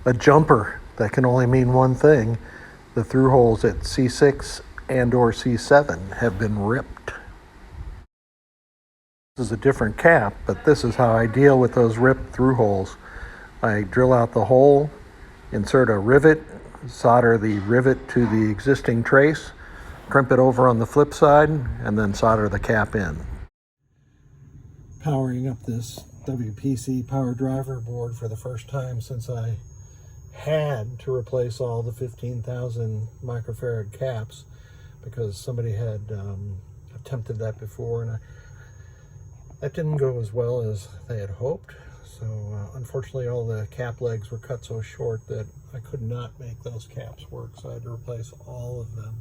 a jumper that can only mean one thing. The through holes at C6 and or C7 have been ripped. This is a different cap, but this is how I deal with those ripped through holes. I drill out the hole, insert a rivet, solder the rivet to the existing trace, crimp it over on the flip side, and then solder the cap in. Powering up this WPC PowerDriver board for the first time since I had to replace all the 15,000 microfarad caps, because somebody had attempted that before, and that didn't go as well as they had hoped. So unfortunately all the cap legs were cut so short that I could not make those caps work, so I had to replace all of them.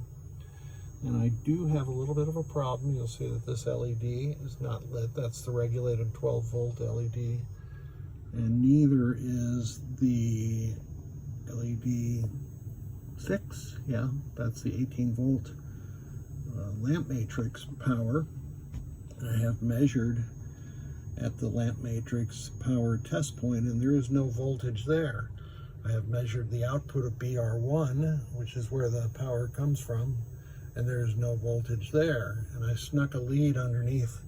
And I do have a little bit of a problem. You'll see that this LED is not lit. That's the regulated 12 volt LED. And neither is the LED 6. Yeah, that's the 18 volt lamp matrix power. I have measured at the lamp matrix power test point, and there is no voltage there. I have measured the output of BR1, which is where the power comes from, and there is no voltage there. And I snuck a lead underneath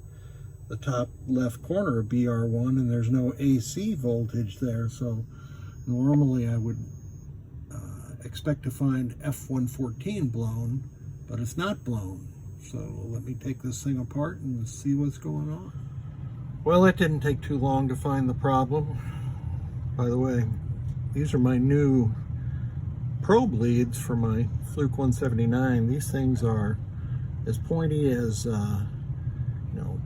the top left corner of BR1, and there's no AC voltage there. So normally I would expect to find F114 blown, but it's not blown. So let me take this thing apart and see what's going on. Well, it didn't take too long to find the problem. By the way, these are my new probe leads for my Fluke 179. These things are as pointy as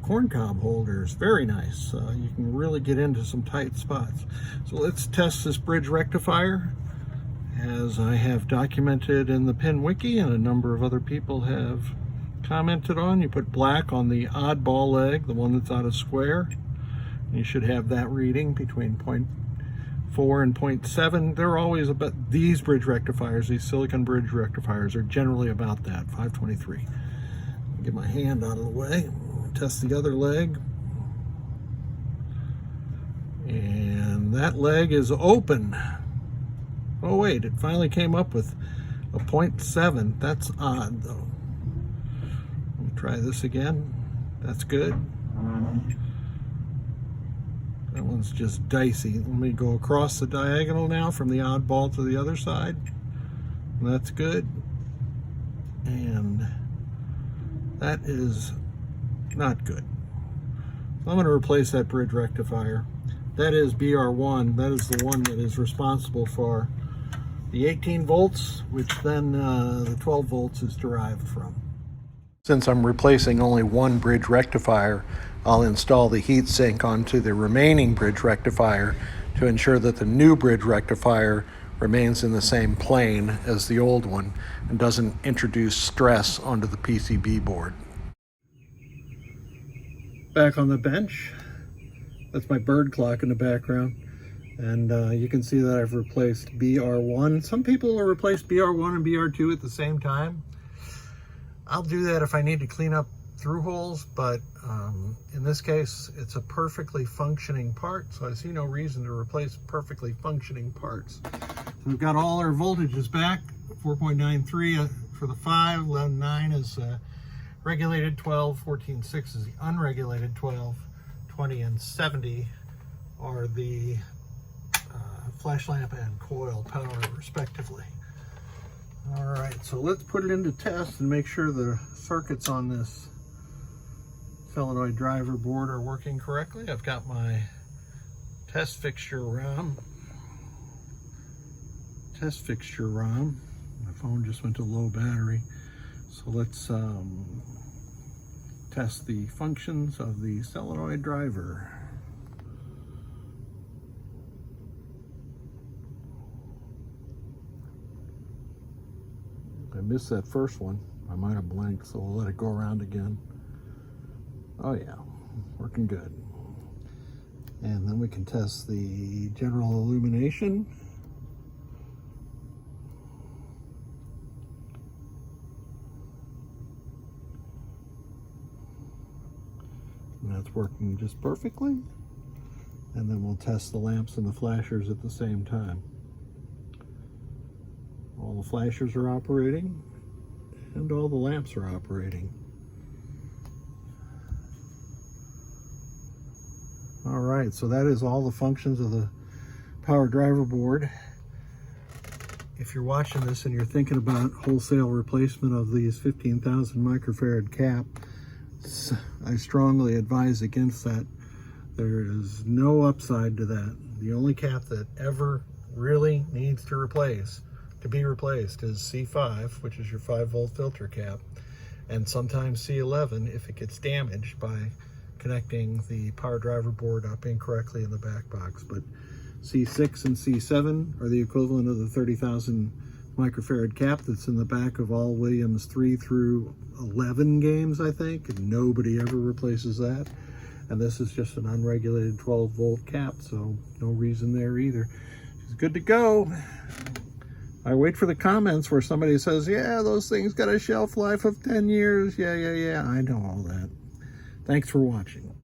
corn cob holders. Very nice. You can really get into some tight spots. So let's test this bridge rectifier, as I have documented in the pin wiki and a number of other people have commented on. You put black on the oddball leg, the one that's out of square. You should have that reading between 0.4 and 0.7. They're always about, these bridge rectifiers, these silicon bridge rectifiers are generally about that, 523. Get my hand out of the way, test the other leg. And that leg is open. Oh wait, it finally came up with a 0.7. That's odd though. Try this again. That's good. That one's just dicey. Let me go across the diagonal now from the oddball to the other side. That's good. And that is not good. So I'm going to replace that bridge rectifier. That is BR1. That is the one that is responsible for the 18 volts, which then the 12 volts is derived from. Since I'm replacing only one bridge rectifier, I'll install the heatsink onto the remaining bridge rectifier to ensure that the new bridge rectifier remains in the same plane as the old one and doesn't introduce stress onto the PCB board. Back on the bench, that's my bird clock in the background, and you can see that I've replaced BR1. Some people will replace BR1 and BR2 at the same time. I'll do that if I need to clean up through holes, but in this case, it's a perfectly functioning part, so I see no reason to replace perfectly functioning parts. So we've got all our voltages back, 4.93 for the 5, 11.9 is regulated 12, 14.6 is the unregulated 12, 20 and 70 are the flash lamp and coil power respectively. All right, so let's put it into test and make sure the circuits on this solenoid driver board are working correctly. I've got my test fixture ROM. My phone just went to low battery. So let's test the functions of the solenoid driver. I missed that first one. I might have blanked, so we'll let it go around again. Oh yeah, working good. And then we can test the general illumination. And that's working just perfectly. And then we'll test the lamps and the flashers at the same time. All the flashers are operating, and all the lamps are operating. All right, so that is all the functions of the PowerDriver board. If you're watching this and you're thinking about wholesale replacement of these 15,000 microfarad cap, I strongly advise against that. There is no upside to that. The only cap that ever really needs to be replaced is C5, which is your 5-volt filter cap, and sometimes C11 if it gets damaged by connecting the PowerDriver board up incorrectly in the back box. But C6 and C7 are the equivalent of the 30,000 microfarad cap that's in the back of all Williams 3 through 11 games, I think, and nobody ever replaces that. And this is just an unregulated 12-volt cap, so no reason there either. It's good to go. I wait for the comments where somebody says, yeah, those things got a shelf life of 10 years. Yeah, I know all that. Thanks for watching.